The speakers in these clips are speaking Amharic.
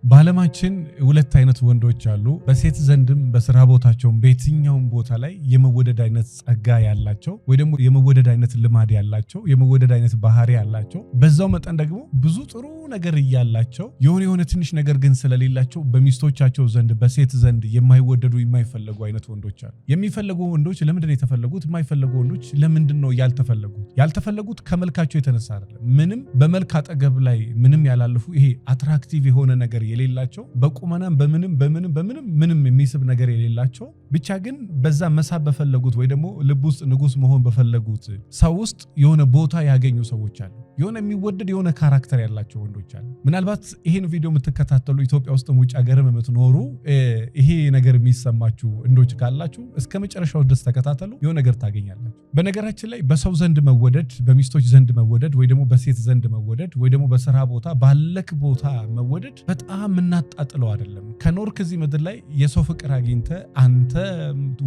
በዓለማችን ሁለት አይነት ወንዶች አሉ። በሴት ዘንድም በስራ ቦታቸውም በየትኛውም ቦታ ላይ የመወደድ አይነት ጸጋ ያላቸው ወይ ደግሞ የመወደድ አይነት ልማድ ያላቸው የመወደድ አይነት ባህሪ ያላቸው፣ በዛው መጠን ደግሞ ብዙ ጥሩ ነገር እያላቸው የሆነ ትንሽ ነገር ግን ስለሌላቸው በሚስቶቻቸው ዘንድ በሴት ዘንድ የማይወደዱ የማይፈለጉ አይነት ወንዶች አሉ። የሚፈለጉ ወንዶች ለምንድን ነው የተፈለጉት? የማይፈለጉ ወንዶች ለምንድን ነው ያልተፈለጉት? ያልተፈለጉት ከመልካቸው የተነሳ አይደለም። ምንም በመልክ አጠገብ ላይ ምንም ያላለፉ ይሄ አትራክቲቭ የሆነ ነገር የሌላቸው፣ በቁመናም በምንም የሚስብ ነገር የሌላቸው፣ ብቻ ግን በዛ መሳብ በፈለጉት ወይ ደግሞ ልብ ውስጥ ንጉስ መሆን በፈለጉት ሰው ውስጥ የሆነ ቦታ ያገኙ ሰዎች አሉ። የሆነ የሚወደድ የሆነ ካራክተር ያላቸው ወንዶች አሉ። ምናልባት ይሄን ቪዲዮ የምትከታተሉ ኢትዮጵያ ውስጥ ውጭ ሀገርም የምትኖሩ ይሄ ነገር የሚሰማችሁ እንዶች ካላችሁ እስከ መጨረሻው ድረስ ተከታተሉ፣ የሆነ ነገር ታገኛላችሁ። በነገራችን ላይ በሰው ዘንድ መወደድ፣ በሚስቶች ዘንድ መወደድ ወይ ደግሞ በሴት ዘንድ መወደድ ወይ ደግሞ በስራ ቦታ ባለክ ቦታ መወደድ በጣም እናጣጥለው አይደለም። ከኖርክ እዚህ ምድር ላይ የሰው ፍቅር አግኝተ አንተ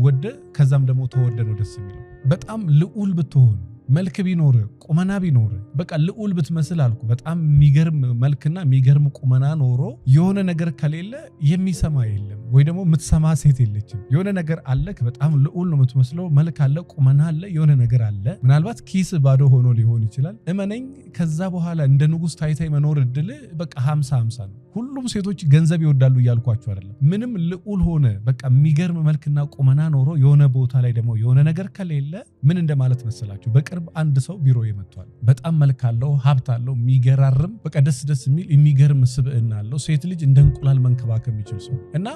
ወደ ከዛም ደግሞ ተወደ ነው ደስ የሚለው። በጣም ልዑል ብትሆን መልክ ቢኖር ቁመና ቢኖር በቃ ልዑል ብትመስል አልኩ። በጣም የሚገርም መልክና የሚገርም ቁመና ኖሮ የሆነ ነገር ከሌለ የሚሰማ የለም ወይ ደግሞ የምትሰማ ሴት የለችም። የሆነ ነገር አለክ፣ በጣም ልዑል ነው የምትመስለው፣ መልክ አለ፣ ቁመና አለ፣ የሆነ ነገር አለ። ምናልባት ኪስ ባዶ ሆኖ ሊሆን ይችላል። እመነኝ፣ ከዛ በኋላ እንደ ንጉስ ታይታይ መኖር እድል በቃ 50-50 ነው። ሁሉም ሴቶች ገንዘብ ይወዳሉ እያልኳቸው አይደለም። ምንም ልዑል ሆነ በቃ የሚገርም መልክና ቁመና ኖሮ የሆነ ቦታ ላይ ደግሞ የሆነ ነገር ከሌለ ምን እንደማለት መሰላችሁ? በቅርብ አንድ ሰው ቢሮ ይመጣል። በጣም መልክ አለው፣ ሀብት አለው፣ የሚገራርም በቃ ደስ የሚል የሚገርም ስብዕና አለው። ሴት ልጅ እንደ እንቁላል መንከባከብ የሚችል ሰው እና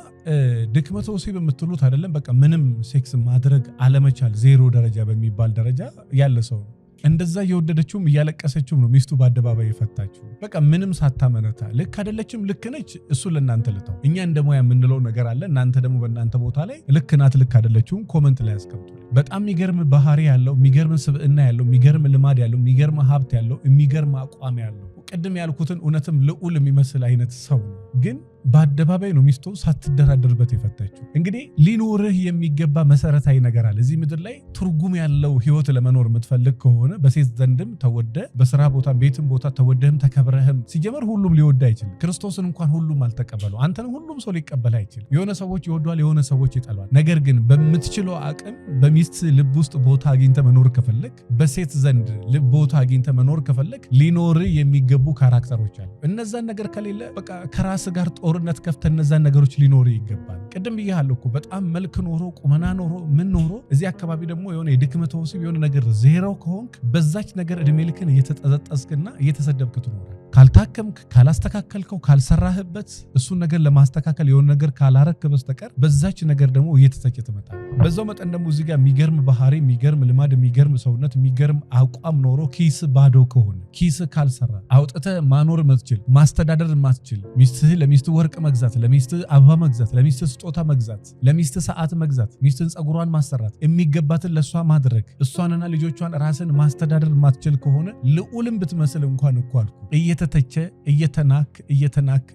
ድክመተ ወሲብ የምትሉት አይደለም፣ በቃ ምንም ሴክስ ማድረግ አለመቻል ዜሮ ደረጃ በሚባል ደረጃ ያለ ሰው ነው። እንደዛ እየወደደችውም እያለቀሰችውም ነው ሚስቱ በአደባባይ የፈታችው። በቃ ምንም ሳታመነታ ልክ አይደለችም፣ ልክ ነች፣ እሱ ለእናንተ ልተው። እኛ እንደሞያ የምንለው ነገር አለ። እናንተ ደግሞ በእናንተ ቦታ ላይ ልክ ናት፣ ልክ አይደለችውም ኮመንት ላይ ያስቀምጡ። በጣም የሚገርም ባህሪ ያለው፣ የሚገርም ስብዕና ያለው፣ የሚገርም ልማድ ያለው፣ የሚገርም ሀብት ያለው፣ የሚገርም አቋም ያለው፣ ቅድም ያልኩትን እውነትም ልዑል የሚመስል አይነት ሰው ነው። ግን በአደባባይ ነው ሚስቱ ሳትደራደርበት የፈታችው። እንግዲህ ሊኖርህ የሚገባ መሰረታዊ ነገር አለ እዚህ ምድር ላይ። ትርጉም ያለው ህይወት ለመኖር የምትፈልግ ከሆነ በሴት ዘንድም ተወደ፣ በስራ ቦታ ቤትም ቦታ ተወደህም ተከብረህም። ሲጀመር ሁሉም ሊወድ አይችልም። ክርስቶስን እንኳን ሁሉም አልተቀበለው። አንተንም ሁሉም ሰው ሊቀበል አይችልም። የሆነ ሰዎች ይወዷል፣ የሆነ ሰዎች ይጠሏል። ነገር ግን በምትችለው አቅም በሚስት ልብ ውስጥ ቦታ አግኝተ መኖር ከፈለክ፣ በሴት ዘንድ ልብ ቦታ አግኝተ መኖር ከፈለክ ሊኖርህ የሚገቡ ካራክተሮች አሉ። እነዛን ነገር ከሌለ በቃ ከራስ ጋር ጦርነት ከፍተ እነዛን ነገሮች ሊኖር ይገባል። ቅድም ብያለሁ እኮ በጣም መልክ ኖሮ ቁመና ኖሮ ምን ኖሮ እዚህ አካባቢ ደግሞ የሆነ የድክመተ ወሲብ የሆነ ነገር ዜሮ ከሆንክ በዛች ነገር እድሜ ልክን እየተጠዘጠስክና እየተሰደብክ ትኖራል። ካልታከምክ፣ ካላስተካከልከው፣ ካልሰራህበት እሱን ነገር ለማስተካከል የሆነ ነገር ካላረክ በስተቀር በዛች ነገር ደግሞ እየተሰጨ ትመጣል። በዛው መጠን ደግሞ እዚህ ጋር የሚገርም ባህሪ፣ የሚገርም ልማድ፣ የሚገርም ሰውነት፣ የሚገርም አቋም ኖሮ ኪስ ባዶ ከሆነ ኪስ ካልሰራ አውጥተህ ማኖር ማትችል፣ ማስተዳደር ማትችል፣ ሚስትህ ለሚስት ወርቅ መግዛት፣ ለሚስት አበባ መግዛት፣ ለሚስት ስጦታ መግዛት፣ ለሚስት ሰዓት መግዛት፣ ሚስትን ጸጉሯን ማሰራት፣ የሚገባትን ለሷ ማድረግ፣ እሷንና ልጆቿን ራስን ማስተዳደር ማትችል ከሆነ ልዑልም ብትመስል እንኳን እኮ አልኩ እየተተቸ እየተናክ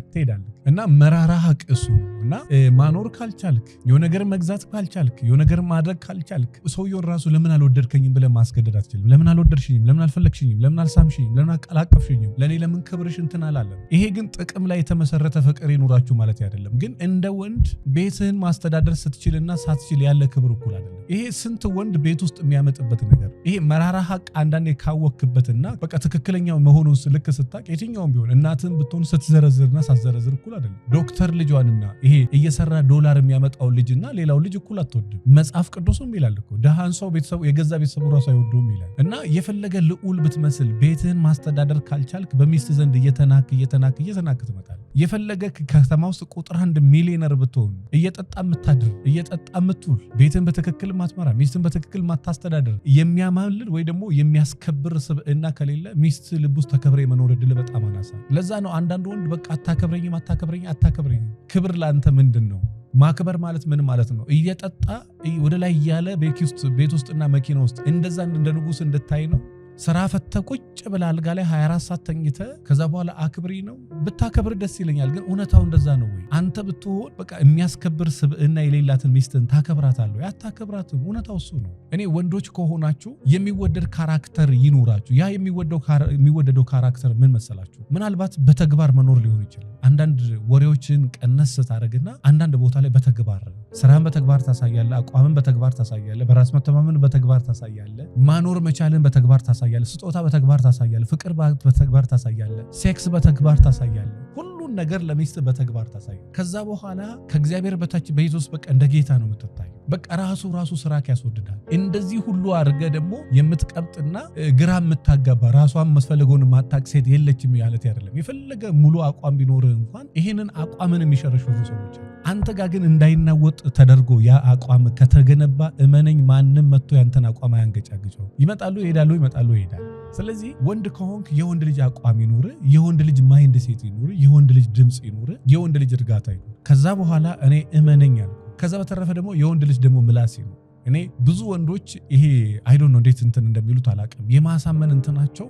ትሄዳለህ። እና መራራ ሀቅ እሱ ነው። እና ማኖር ካልቻልክ፣ የሆነ ነገር መግዛት ካልቻልክ፣ የሆነ ነገር ማድረግ ካልቻልክ ሰውየውን ራሱ ለምን አልወደድከኝም ብለህ ማስገደድ አትችልም። ለምን አልወደድሽኝም፣ ለምን አልፈለግሽኝም፣ ለምን አልሳምሽኝም፣ ለምን አቀላቀፍሽኝም፣ ለኔ ለምን ክብርሽ እንትን አላለም። ይሄ ግን ጥቅም ላይ የተመሰረተ ፍቅር ይኑራችሁ ማለት አይደለም። ግን እንደ ወንድ ቤትህን ማስተዳደር ስትችልና ሳትችል ያለ ክብር እኩል አይደለም። ይሄ ስንት ወንድ ቤት ውስጥ የሚያመጥበት ነገር። ይሄ መራራ ሀቅ አንዳንዴ ካወክበትና በቃ ትክክለኛው መሆኑን ልክ ስታቅ የትኛውም ቢሆን እናትህን ብትሆን ስትዘረዝርና ሳትዘረዝር እኩል አይደለም። ዶክተር ልጇንና ይሄ እየሰራ ዶላር የሚያመጣው ልጅና ሌላው ልጅ እኩል አትወድም። መጽሐፍ ቅዱስም ይላል እኮ ደሃን ሰው ቤተሰቡ የገዛ ቤተሰቡ ራሱ አይወደውም ይላል። እና የፈለገ ልዑል ብትመስል ቤትህን ማስተዳደር ካልቻልክ በሚስት ዘንድ እየተናክ ትመጣለህ። የፈለገ ከተማ ውስጥ ቁጥር 1 ሚሊዮነር ብትሆን እየጠጣ የምታድር እየጠጣ የምትውል ቤትን በትክክል ማትመራ ሚስትን በትክክል ማታስተዳደር የሚያማልል ወይ ደግሞ የሚያስከብር ስብዕና ከሌለ ሚስት ልብ ውስጥ ተከብረ የመኖር እድል በጣም አናሳ። ለዛ ነው አንዳንድ ወንድ በቃ አታከብረኝም። ክብር ለአንተ ምንድን ነው? ማክበር ማለት ምን ማለት ነው? እየጠጣ ወደ ላይ እያለ ቤት ውስጥና መኪና ውስጥ እንደዛ እንደ ንጉስ እንድታይ ነው? ስራ ፈተ ቁጭ ብላ አልጋ ላይ 24 ሰዓት ተኝተ ከዛ በኋላ አክብሪ ነው? ብታከብር ደስ ይለኛል። ግን እውነታው እንደዛ ነው ወይ? አንተ ብትሆን በቃ የሚያስከብር ስብዕና የሌላትን ሚስትን ታከብራታለህ? ያታከብራትም። እውነታው እሱ ነው። እኔ ወንዶች ከሆናችሁ የሚወደድ ካራክተር ይኑራችሁ። ያ የሚወደደው ካራክተር ምን መሰላችሁ? ምናልባት በተግባር መኖር ሊሆን ይችላል። አንዳንድ ወሬዎችን ቀነስ ታደርግና አንዳንድ ቦታ ላይ በተግባር ስራን በተግባር ታሳያለህ፣ አቋምን በተግባር ታሳያለህ፣ በራስ መተማመን በተግባር ታሳያለህ፣ ማኖር መቻልን በተግባር ታሳያለህ፣ ስጦታ በተግባር ታሳያለህ፣ ፍቅር በተግባር ታሳያለህ፣ ሴክስ በተግባር ታሳያለህ። ሁሉን ነገር ለሚስት በተግባር ታሳያለህ። ከዛ በኋላ ከእግዚአብሔር በታች በኢየሱስ በቃ እንደ ጌታ ነው የምትታየው። በቃ ራሱ ስራክ ያስወድዳል። እንደዚህ ሁሉ አድርገ ደግሞ የምትቀብጥና ግራ የምታጋባ ራሷን መስፈልገውን ማታቅ ሴት የለችም ያለት አይደለም። የፈለገ ሙሉ አቋም ቢኖርህ እንኳን ይሄንን አቋምን የሚሸረሽሩ ሰዎች አንተ ጋር ግን እንዳይናወጥ ተደርጎ ያ አቋም ከተገነባ እመነኝ ማንም መጥቶ ያንተን አቋም አያንገጫግጨው። ይመጣሉ ይሄዳሉ፣ ይመጣሉ ይሄዳሉ። ስለዚህ ወንድ ከሆንክ የወንድ ልጅ አቋም ይኑር፣ የወንድ ልጅ ማይንድ ሴት ይኑር፣ የወንድ ልጅ ድምጽ ይኑር፣ የወንድ ልጅ እርጋታ ይኑር። ከዛ በኋላ እኔ እመነኝ አልኩ። ከዛ በተረፈ ደግሞ የወንድ ልጅ ደግሞ ምላስ ይኑር። እኔ ብዙ ወንዶች ይሄ አይዶን ነው እንዴት እንትን እንደሚሉት አላውቅም፣ የማሳመን እንትናቸው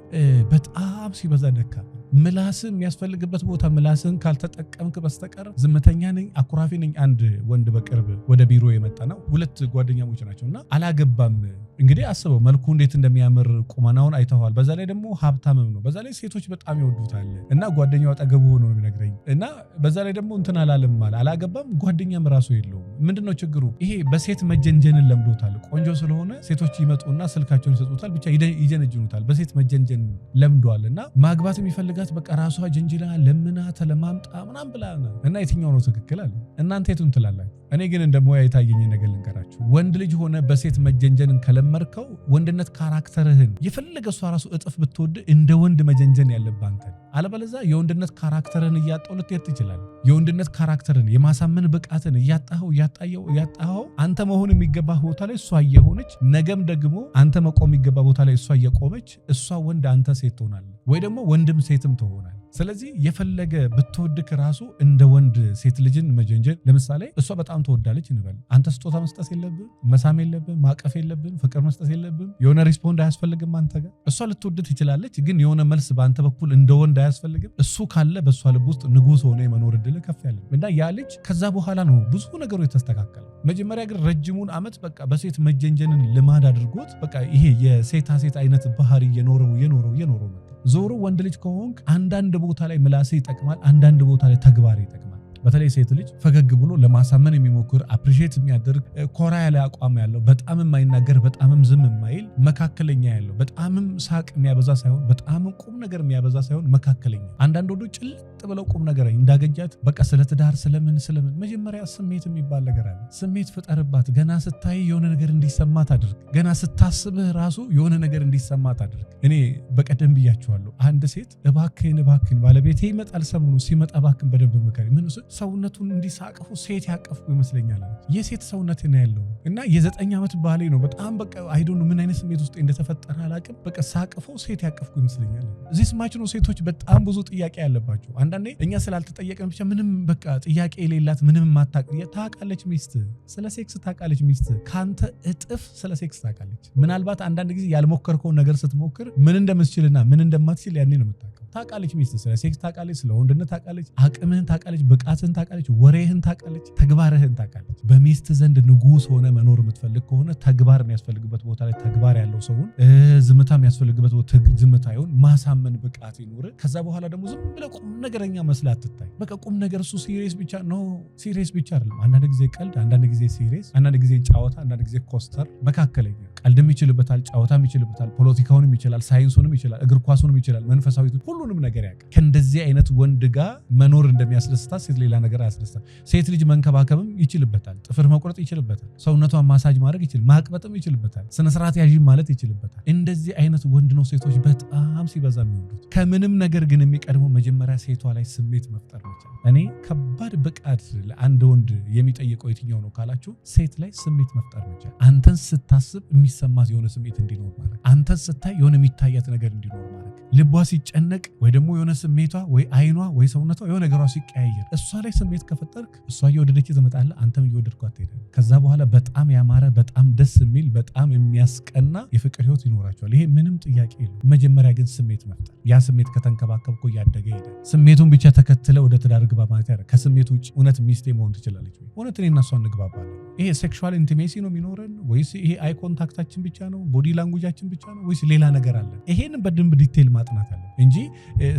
በጣም ሲበዛ ደካማ። ምላስን የሚያስፈልግበት ቦታ ምላስን ካልተጠቀምክ በስተቀር ዝምተኛ ነኝ፣ አኩራፊ ነኝ። አንድ ወንድ በቅርብ ወደ ቢሮ የመጣ ነው። ሁለት ጓደኛሞች ናቸውና አላገባም። እንግዲህ አስበው መልኩ እንዴት እንደሚያምር ቁመናውን አይተዋል። በዛ ላይ ደግሞ ሀብታምም ነው። በዛ ላይ ሴቶች በጣም ይወዱታል እና ጓደኛው አጠገቡ ሆኖ ነው የሚነግረኝ። እና በዛ ላይ ደግሞ እንትን አላለም ማለት አላገባም፣ ጓደኛም ራሱ የለውም። ምንድነው ችግሩ? ይሄ በሴት መጀንጀንን ለምዶታል። ቆንጆ ስለሆነ ሴቶች ይመጡና ስልካቸውን ይሰጡታል፣ ብቻ ይጀነጅኑታል። በሴት መጀንጀን ለምዷል እና ማግባት የሚፈልጋት በቃ ራሷ ጀንጅላ ለምና ተለማምጣ ምናም ብላ እና የትኛው ነው ትክክል አለ። እናንተ የቱን ትላላችሁ? እኔ ግን እንደ ሙያ የታየኝ ነገር ልንገራችሁ። ወንድ ልጅ ሆነ በሴት መጀንጀንን ከለመርከው ወንድነት ካራክተርህን የፈለገ እሷ ራሱ እጥፍ ብትወድ እንደ ወንድ መጀንጀን ያለብህ አንተ። አለበለዚያ የወንድነት ካራክተርህን እያጣው ልትሄድ ትችላለህ። የወንድነት ካራክተርን የማሳመን ብቃትን እያጣኸው አንተ መሆን የሚገባህ ቦታ ላይ እሷ እየሆነች ነገም ደግሞ አንተ መቆም የሚገባ ቦታ ላይ እሷ እየቆመች እሷ ወንድ አንተ ሴት ትሆናለህ፣ ወይ ደግሞ ወንድም ሴትም ትሆናለህ። ስለዚህ የፈለገ ብትወድክ ራሱ እንደ ወንድ ሴት ልጅን መጀንጀን። ለምሳሌ እሷ በጣም ትወዳለች እንበል፣ አንተ ስጦታ መስጠት የለብህም፣ መሳም የለብህም፣ ማቀፍ የለብህም፣ ፍቅር መስጠት የለብህም፣ የሆነ ሪስፖንድ አያስፈልግም አንተ ጋር። እሷ ልትወድ ትችላለች፣ ግን የሆነ መልስ በአንተ በኩል እንደ ወንድ አያስፈልግም። እሱ ካለ በእሷ ልብ ውስጥ ንጉስ ሆነ የመኖር እድል ከፍ ያለ እና ያ ልጅ ከዛ በኋላ ነው ብዙ ነገሮች የተስተካከለ። መጀመሪያ ግን ረጅሙን ዓመት በቃ በሴት መጀንጀንን ልማድ አድርጎት በቃ ይሄ የሴታ ሴት አይነት ባህሪ የኖረው ዞሮ ወንድ ልጅ ከሆንክ አንዳንድ ቦታ ላይ ምላስ ይጠቅማል፣ አንዳንድ ቦታ ላይ ተግባር ይጠቅማል። በተለይ ሴት ልጅ ፈገግ ብሎ ለማሳመን የሚሞክር አፕሪሺየት የሚያደርግ ኮራ ያለ አቋም ያለው በጣም የማይናገር በጣምም ዝም የማይል መካከለኛ ያለው በጣምም ሳቅ የሚያበዛ ሳይሆን በጣምም ቁም ነገር የሚያበዛ ሳይሆን መካከለኛ። አንዳንድ ወንዶች ጭልጥ ብለው ቁም ነገር እንዳገጃት በቃ ስለ ትዳር ስለምን መጀመሪያ ስሜት የሚባል ነገር አለ። ስሜት ፍጠርባት። ገና ስታይ የሆነ ነገር እንዲሰማት አድርግ። ገና ስታስብህ ራሱ የሆነ ነገር እንዲሰማት አድርግ። እኔ በቀደም ብያቸዋለሁ። አንድ ሴት እባክህን ባለቤቴ ይመጣል ሰሞኑ ሲመጣ እባክህን በደንብ ምከሪ። ምን ሰውነቱን እንዲሳቅፉ ሴት ያቀፍኩ ይመስለኛል። የሴት ሰውነት ነው ያለው እና የ9 ዓመት ባሌ ነው። በጣም በቃ አይዶን ምን አይነት ስሜት ውስጥ እንደተፈጠረ አላውቅም። በቃ ሳቅፈው ሴት ያቀፍኩ ይመስለኛል። እዚህ ስማች ነው ሴቶች በጣም ብዙ ጥያቄ ያለባቸው። አንዳንዴ እኛ ስላልተጠየቀን ብቻ ምንም በቃ ጥያቄ የሌላት ምንም ታውቃለች ሚስት ስለ ሴክስ ታውቃለች። ሚስት ካንተ እጥፍ ስለ ሴክስ ታውቃለች። ምናልባት አንዳንድ ጊዜ ያልሞከርከውን ነገር ስትሞክር ምን እንደምትችልና ምን እንደማትችል ያኔ ነው የምታውቀው። ታውቃለች ሚስት ስለ ሴክስ ታውቃለች፣ ስለ ወንድነት ታውቃለች፣ አቅምህን ታውቃለች፣ ብቃትህን ታውቃለች፣ ወሬህን ታውቃለች፣ ተግባርህን ታውቃለች። በሚስት ዘንድ ንጉስ ሆነ መኖር የምትፈልግ ከሆነ ተግባር የሚያስፈልግበት ቦታ ላይ ተግባር ያለው ሰውን፣ ዝምታ የሚያስፈልግበት ቦታ ዝምታ ይሁን፣ ማሳመን ብቃት ይኑር። ከዛ በኋላ ደግሞ ዝም ብለህ ቁም ነገረኛ መስላት ትታይ። በቃ ቁም ነገር እሱ ሲሪየስ ብቻ ነው። ሲሪየስ ብቻ አይደለም። አንዳንድ ጊዜ ቀልድ፣ አንዳንድ ጊዜ ሲሪየስ፣ አንዳንድ ጊዜ ጨዋታ፣ አንዳንድ ጊዜ ኮስተር፣ መካከለኛ። ቀልድም ይችልበታል፣ ጨዋታም ይችልበታል፣ ፖለቲካውንም ይችላል፣ ሳይንሱንም ይችላል፣ እግር ኳሱንም ይችላል፣ መንፈሳዊ ሁሉንም ነገር ያውቃል። ከእንደዚህ አይነት ወንድ ጋር መኖር እንደሚያስደስታት ሴት ሌላ ነገር አያስደስታት። ሴት ልጅ መንከባከብም ይችልበታል፣ ጥፍር መቁረጥ ይችልበታል፣ ሰውነቷን ማሳጅ ማድረግ ይችላል፣ ማቅበጥም ይችልበታል፣ ስነስርዓት ያዥ ማለት ይችልበታል። እንደዚህ አይነት ወንድ ነው ሴቶች በጣም ሲበዛ የሚወዱት። ከምንም ነገር ግን የሚቀድመው መጀመሪያ ሴቷ ላይ ስሜት መፍጠር መቻል። እኔ ከባድ ብቃት ለአንድ ወንድ የሚጠይቀው የትኛው ነው ካላችሁ፣ ሴት ላይ ስሜት መፍጠር መቻል። አንተን ስታስብ የሚሰማት የሆነ ስሜት እንዲኖር ማድረግ፣ አንተን ስታይ የሆነ የሚታያት ነገር እንዲኖር ማድረግ፣ ልቧ ሲጨነቅ ወይ ደግሞ የሆነ ስሜቷ ወይ አይኗ ወይ ሰውነቷ የሆነ ነገሯ ሲቀያየር እሷ ላይ ስሜት ከፈጠርክ እሷ እየወደደች ትመጣለህ፣ አንተም እየወደድኳት ትሄዳለህ። ከዛ በኋላ በጣም ያማረ በጣም ደስ የሚል በጣም የሚያስቀና የፍቅር ህይወት ይኖራቸዋል። ይሄ ምንም ጥያቄ የለውም። መጀመሪያ ግን ስሜት መፍጠር። ያ ስሜት ከተንከባከብኮ እያደገ ይሄዳል። ስሜቱን ብቻ ተከትለ ወደ ትዳር ግባ ማለት ያደርግ። ከስሜት ውጭ እውነት ሚስቴ መሆን ትችላለች ወይ? እውነት እኔና እሷ እንግባባለን? ይሄ ሴክሹዋል ኢንቲሜሲ ነው የሚኖረን ወይስ ይሄ አይ ኮንታክታችን ብቻ ነው? ቦዲ ላንጉጃችን ብቻ ነው ወይስ ሌላ ነገር አለ? ይሄን በደንብ ዲቴል ማጥናት አለ እንጂ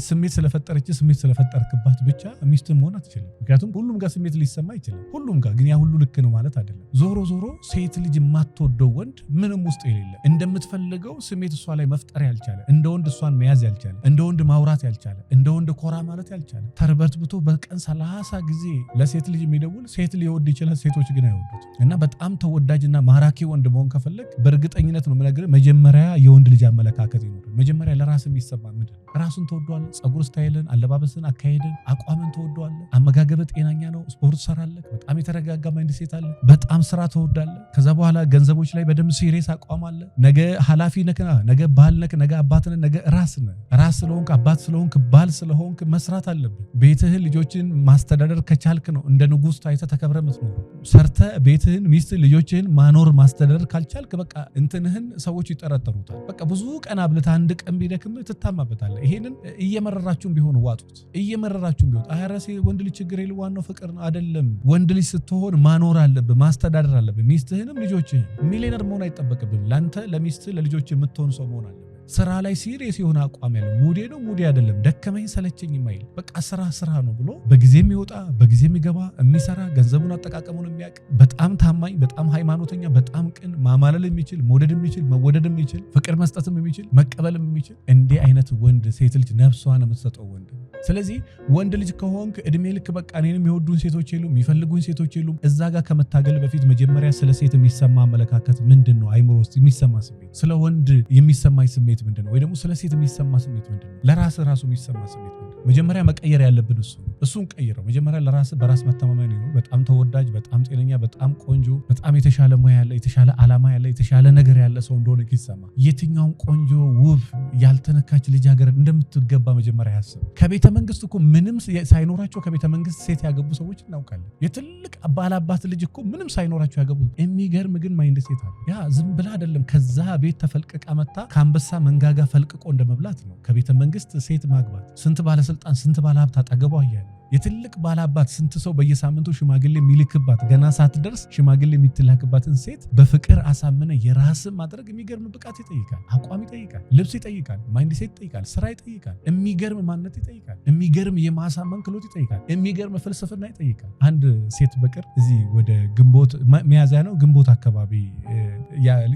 ስሜት ስለፈጠረች ስሜት ስለፈጠርክባት ብቻ ሚስት መሆን አትችልም። ምክንያቱም ሁሉም ጋር ስሜት ሊሰማ ይችላል። ሁሉም ጋር ግን ያ ሁሉ ልክ ነው ማለት አይደለም። ዞሮ ዞሮ ሴት ልጅ የማትወደው ወንድ ምንም ውስጥ የሌለ እንደምትፈልገው ስሜት እሷ ላይ መፍጠር ያልቻለ እንደ ወንድ እሷን መያዝ ያልቻለ እንደ ወንድ ማውራት ያልቻለ እንደ ወንድ ኮራ ማለት ያልቻለ ተርበትብቶ በቀን 30 ጊዜ ለሴት ልጅ የሚደውል ሴት ሊወድ ይችላል። ሴቶች ግን አይወዱት እና በጣም ተወዳጅና ማራኪ ወንድ መሆን ከፈለግ በእርግጠኝነት ነው የምነግርህ መጀመሪያ የወንድ ልጅ አመለካከት ይኖር። መጀመሪያ ለራስ የሚሰማ ምንድን ነው? ራሱን ተወዷል። ጸጉር ስታይልን፣ አለባበስን፣ አካሄድን፣ አቋምን ተወዷል። አመጋገብ ጤናኛ ነው። ስፖርት ሰራለህ። በጣም የተረጋጋ ማይንድ ሴት አለ። በጣም ስራ ተወዳለ። ከዛ በኋላ ገንዘቦች ላይ በደንብ ሲሪየስ አቋም አለ። ነገ ኃላፊ ነህ፣ ነገ ባል ነህ፣ ነገ አባት ነህ፣ ነገ ራስ ነህ። ራስ ስለሆንክ አባት ስለሆንክ ባል ስለሆንክ መስራት አለብህ። ቤትህን ልጆችን ማስተዳደር ከቻልክ ነው እንደ ንጉሥ ታይተህ ተከብረህ የምትኖረው። ሰርተህ ቤትህን ሚስት ልጆችህን ማኖር ማስተዳደር ካልቻልክ በቃ እንትንህን ሰዎች ይጠረጠሩታል። በቃ ብዙ ቀን አብልተህ አንድ ቀን ቢደክም ትታማበታለህ። ይሄንን እየመረራችሁም ቢሆን ዋጡት። እየመረራችሁም ቢሆን አያረሴ ወንድ ልጅ ችግር የለው ዋናው ፍቅር ነው አይደለም። ወንድ ልጅ ስትሆን ማኖር አለብህ፣ ማስተዳደር አለብህ። ሚስትህንም ልጆችህን ሚሊዮነር መሆን አይጠበቅብህም። ለአንተ ለሚስትህ ለልጆች የምትሆን ሰው መሆን አለብህ። ስራ ላይ ሲሪየስ የሆነ አቋም ያለው ሙዴ ነው ሙዴ አይደለም፣ ደከመኝ ሰለቸኝ የማይል በቃ ስራ ነው ብሎ በጊዜ የሚወጣ በጊዜ የሚገባ የሚሰራ ገንዘቡን አጠቃቀሙን የሚያውቅ በጣም ታማኝ፣ በጣም ሃይማኖተኛ፣ በጣም ቅን፣ ማማለል የሚችል መውደድ የሚችል መወደድ የሚችል ፍቅር መስጠትም የሚችል መቀበልም የሚችል እንዲህ አይነት ወንድ ሴት ልጅ ነፍሷን የምትሰጠው ወንድ። ስለዚህ ወንድ ልጅ ከሆንክ እድሜ ልክ በቃ እኔንም የሚወዱን ሴቶች የሉም የሚፈልጉኝ ሴቶች የሉም። እዛ ጋር ከመታገል በፊት መጀመሪያ ስለ ሴት የሚሰማ አመለካከት ምንድን ነው? አይምሮ ውስጥ የሚሰማ ስሜት፣ ስለ ወንድ የሚሰማኝ ስሜት ምንድን ነው? ወይ ደግሞ ስለ ሴት የሚሰማ ስሜት ምንድን ነው? ለራስ ራሱ የሚሰማ ስሜት ምንድን ነው? መጀመሪያ መቀየር ያለብን እሱን ቀይረው። መጀመሪያ ለራስ በራስ መተማመን ነው። በጣም ተወዳጅ፣ በጣም ጤነኛ፣ በጣም ቆንጆ፣ በጣም የተሻለ ሙያ ያለ፣ የተሻለ ዓላማ ያለ፣ የተሻለ ነገር ያለ ሰው እንደሆነ ይሰማ። የትኛውም ቆንጆ ውብ ያልተነካች ልጃገረድ እንደምትገባ መጀመሪያ ያስብ። ከቤተ መንግስት እኮ ምንም ሳይኖራቸው ከቤተ መንግስት ሴት ያገቡ ሰዎች እናውቃለን። የትልቅ ባላባት ልጅ እኮ ምንም ሳይኖራቸው ያገቡ። የሚገርም ግን ማይንድ ሴት አለ። ያ ዝም ብላ አይደለም። ከዛ ቤት ተፈልቅቃ መታ ከአንበሳ መንጋጋ ፈልቅቆ እንደመብላት ነው ከቤተ መንግስት ሴት ማግባት። ስንት ባለስልጣን ስንት ባለሀብት አጠገቧ እያለ የትልቅ ባላባት ስንት ሰው በየሳምንቱ ሽማግሌ የሚልክባት ገና ሳትደርስ ሽማግሌ የሚትላክባትን ሴት በፍቅር አሳምነ የራስ ማድረግ የሚገርም ብቃት ይጠይቃል። አቋም ይጠይቃል። ልብስ ይጠይቃል። ማይንድ ሴት ይጠይቃል። ስራ ይጠይቃል። የሚገርም ማንነት ይጠይቃል። የሚገርም የማሳመን ክህሎት ይጠይቃል። የሚገርም ፍልስፍና ይጠይቃል። አንድ ሴት በቅር እዚህ ወደ ግንቦት ሚያዝያ ነው ግንቦት አካባቢ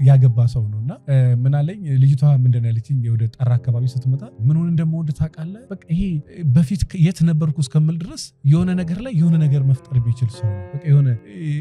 ያገባ ሰው ነውና ምን አለኝ ልጅቷ ምንድን ነው ያለችኝ? ወደ ጠራ አካባቢ ስትመጣ ምኑን እንደምወድ ታውቃለህ? በቃ ይሄ በፊት የት ነበርኩ እስከምል ድረስ የሆነ ነገር ላይ የሆነ ነገር መፍጠር የሚችል ሰው ነው። በቃ የሆነ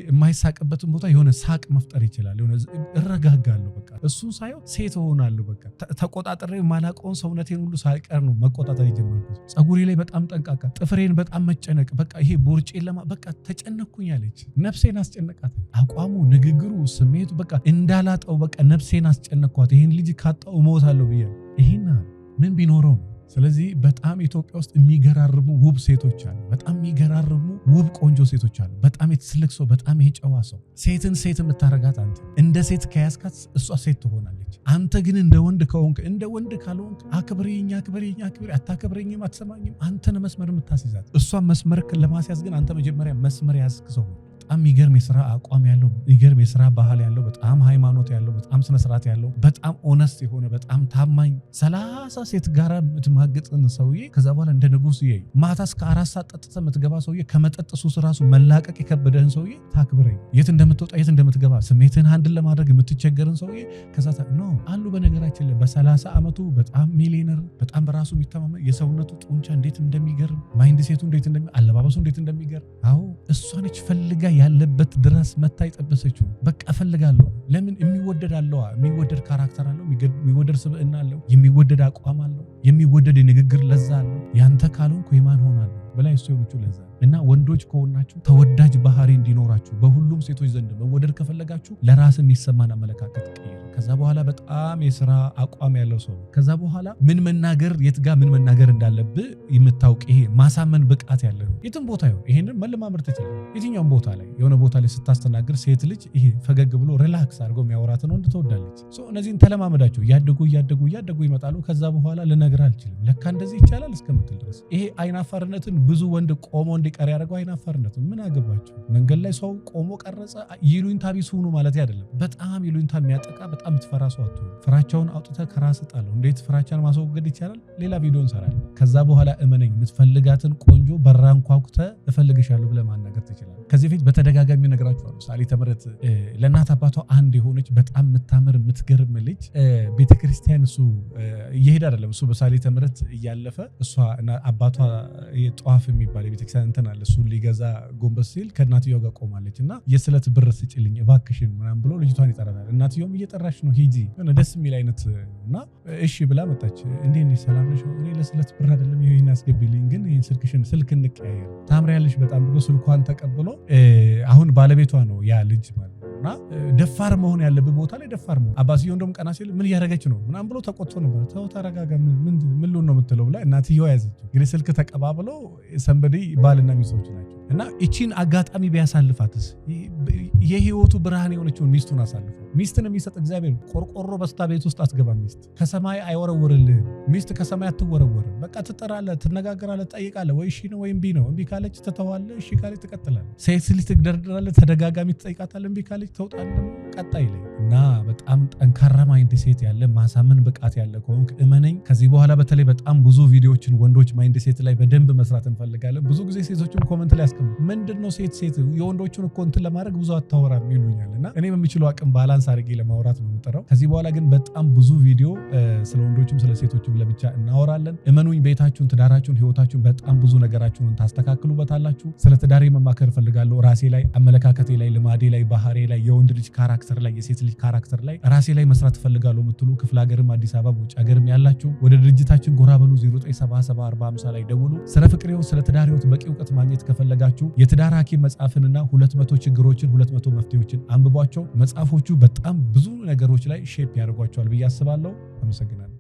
የማይሳቅበትን ቦታ የሆነ ሳቅ መፍጠር ይችላል። የሆነ እረጋጋለሁ። በቃ እሱን ሳይሆን ሴት ሆናለሁ። በቃ ተቆጣጠሬ ማላውቀውን ሰውነቴን ሁሉ ሳይቀር ነው መቆጣጠር የጀመርኩት። ፀጉሬ ላይ በጣም ጠንቃቃ፣ ጥፍሬን በጣም መጨነቅ፣ በቃ ይሄ ቦርጬን በቃ ተጨነኩኝ አለች። ነፍሴን አስጨነቃት። አቋሙ፣ ንግግሩ፣ ስሜቱ በቃ እንዳላጣው በቃ ነፍሴን አስጨነኳት። ይሄን ልጅ ካጣው እሞታለሁ ብያለሁ። ይሄና ምን ቢኖረው ነው? ስለዚህ በጣም ኢትዮጵያ ውስጥ የሚገራርሙ ውብ ሴቶች አሉ። በጣም የሚገራርሙ ውብ ቆንጆ ሴቶች አሉ። በጣም የትስልክ ሰው፣ በጣም የጨዋ ሰው። ሴትን ሴት የምታረጋት አንተ እንደ ሴት ከያዝካት እሷ ሴት ትሆናለች። አንተ ግን እንደ ወንድ ከሆንክ እንደ ወንድ ካልሆንክ አክብሬኝ አታከብረኝም፣ አትሰማኝም። አንተን መስመር የምታስይዛት። እሷን መስመር ለማስያዝ ግን አንተ መጀመሪያ መስመር ያዝክ ሰው። በጣም የሚገርም የስራ አቋም ያለው፣ የሚገርም የስራ ባህል ያለው፣ በጣም ሃይማኖት ያለው፣ በጣም ስነስርዓት ያለው፣ በጣም ኦነስት የሆነ፣ በጣም ታማኝ 30 ሴት ጋር የምትማግጥን ሰውዬ ከዛ በኋላ እንደ ንጉስ ማታ እስከ 4 ሰዓት ጠጥተህ የምትገባ ሰውዬ፣ ከመጠጥ ሱስ ራሱ መላቀቅ የከበደህን ሰውዬ ታክብረኝ። የት እንደምትወጣ የት እንደምትገባ ስሜትህን አንድን ለማድረግ የምትቸገርን ሰውዬ ከዛ ነው አሉ። በነገራችን ላይ በ30 ዓመቱ በጣም ሚሊዮነር፣ በጣም በራሱ የሚተማመን፣ የሰውነቱ ጡንቻ እንዴት እንደሚገርም፣ ማይንድ ሴቱ እንዴት አለባበሱ እንዴት እንደሚገርም። አዎ እሷ ነች ፈልጋ ያለበት ድረስ መታ ይጠበሰችው። በቃ እፈልጋለሁ። ለምን? የሚወደድ አለዋ። የሚወደድ ካራክተር አለው። የሚወደድ ስብዕና አለው። የሚወደድ አቋም አለው። የሚወደድ የንግግር ለዛ አለው። ያንተ ካልሆንኩ የማን ሆናለሁ በላይ እሱ የሆነችው ለዛ። እና ወንዶች ከሆናችሁ ተወዳጅ ባህሪ እንዲኖራችሁ በሁሉም ሴቶች ዘንድ መወደድ ከፈለጋችሁ ለራስ የሚሰማን አመለካከት ቀይር። ከዛ በኋላ በጣም የስራ አቋም ያለው ሰው፣ ከዛ በኋላ ምን መናገር የት ጋር ምን መናገር እንዳለብህ የምታውቅ፣ ይሄ ማሳመን ብቃት ያለው የትም ቦታ ይሁን ይሄንን መለማመድ ትችላለህ። የትኛውም ቦታ ላይ የሆነ ቦታ ላይ ስታስተናግር ሴት ልጅ ይሄ ፈገግ ብሎ ሪላክስ አድርጎ የሚያወራትን ወንድ ትወዳለች። እነዚህን ተለማመዳቸው። እያደጉ ይመጣሉ። ከዛ በኋላ ልነግርህ አልችልም ለካ እንደዚህ ይቻላል እስከምትል ድረስ ይሄ አይናፋርነትን ብዙ ወንድ ቆሞ እንዲቀር ያደርገው አይናፈርነት። ምን አገባቸው? መንገድ ላይ ሰው ቆሞ ቀረጸ ይሉኝታ ቢስ ሁኑ ማለት አይደለም። በጣም ይሉኝታ የሚያጠቃ በጣም ትፈራ ሰው አትሁን። ፍራቻውን አውጥተህ ከራስ ጣለው። እንዴት ፍራቻን ማስወገድ ይቻላል? ሌላ ቪዲዮ እንሰራለን። ከዛ በኋላ እመነኝ የምትፈልጋትን ቆንጆ በራን ኳኩተህ እፈልግሻለሁ ብለህ ማናገር ትችላለህ። ከዚህ ፊት በተደጋጋሚ እነግራችኋለሁ። ሰዓሊተ ምሕረት ለእናት አባቷ አንድ የሆነች በጣም የምታምር የምትገርም ልጅ ቤተክርስቲያን እሱ እየሄደ አይደለም እሱ በሰዓሊተ ምሕረት እያለፈ እሷ አባቷ ጧፍ የሚባል የቤተክርስቲያን እንትን አለ እሱን ሊገዛ ጎንበስ ሲል ከእናትየው ጋር ቆማለች እና የስለት ብር ስጭልኝ እባክሽን ምናምን ብሎ ልጅቷን ይጠራታል። እናትየውም እየጠራች ነው ሂጂ ደስ የሚል አይነት እና እሺ ብላ መጣች። እንዴት ነሽ ሰላም ነሽ? እኔ ለስለት ብር አይደለም ይሄን አስገቢልኝ ግን ይሄን ስልክ እንቀያየር ታምሪያለሽ በጣም ብሎ ስልኳን ተቀብሎ አሁን ባለቤቷ ነው ያ ልጅ ማለት እና ደፋር መሆን ያለበት ቦታ ላይ ደፋር መሆን። አባስየው እንደውም ቀና ሲል ምን እያደረገች ነው ምናምን ብሎ ተቆጥቶ ነበር። ተው ተረጋጋ ምን ልሁን ነው የምትለው ብላ እናትየው ያዘችው። እንግዲህ ስልክ ተቀባብሎ ሰንበዲ ባልና ሚስቶች ናቸው እና እቺን አጋጣሚ ቢያሳልፋትስ የህይወቱ ብርሃን የሆነችውን ሚስቱን አሳልፈው። ሚስትን የሚሰጥ እግዚአብሔር ቆርቆሮ በስታ ቤት ውስጥ አስገባ። ሚስት ከሰማይ አይወረወርልህም። ሚስት ከሰማይ አትወረወርም። በቃ ትጠራለህ፣ ትነጋገራለህ፣ ትጠይቃለህ። ወይ እሺ ነው ወይም እምቢ ነው። እምቢ ካለች ትተዋለህ፣ እሺ ካለች ትቀጥላለህ። ሴት ልጅ ትደረድራለህ፣ ተደጋጋሚ ትጠይቃታለህ። እምቢ ካለች ተውጣለህ፣ ቀጣይ ላይ እና በጣም ጠንካራ ማይንድ ሴት ያለ ማሳመን ብቃት ያለ ከሆንክ እመነኝ ከዚህ በኋላ በተለይ በጣም ብዙ ቪዲዮዎችን ወንዶች ማይንድ ሴት ላይ በደንብ መስራት እንፈልጋለን። ብዙ ጊዜ ሴቶችም ኮመንት ላይ ያስቀምጡ ምንድነው ሴት የወንዶቹን እኮ እንትን ለማድረግ ብዙ አታወራም ይሉኛል እና እኔ በሚችለው አቅም ባላንስ አድርጌ ለማውራት ነው የምጠራው። ከዚህ በኋላ ግን በጣም ብዙ ቪዲዮ ስለ ወንዶችም ስለ ሴቶችም ለብቻ እናወራለን። እመኑኝ ቤታችሁን፣ ትዳራችሁን፣ ህይወታችሁን በጣም ብዙ ነገራችሁን ታስተካክሉበታላችሁ። ስለ ትዳሬ መማከር እፈልጋለሁ። ራሴ ላይ፣ አመለካከቴ ላይ፣ ልማዴ ላይ፣ ባህሬ ላይ፣ የወንድ ልጅ ካራክተር ላይ፣ የሴት ልጅ ካራክተር ላይ ራሴ ላይ መስራት እፈልጋለሁ የምትሉ ክፍለ ሀገርም አዲስ አበባ ውጭ ሀገርም ያላችሁ ወደ ድርጅታችን ጎራ በሉ። 09774050 ላይ ደውሉ። ስለ ፍቅር ህይወት፣ ስለ ትዳር ህይወት በቂ እውቀት ማግኘት ከፈለጋችሁ የትዳር ሐኪም መጽሐፍንና 200 ችግሮችን 200 መፍትሄዎችን አንብቧቸው። መጽሐፎቹ በጣም ብዙ ነገሮች ላይ ሼፕ ያደርጓቸዋል ብዬ አስባለሁ። አመሰግናለሁ።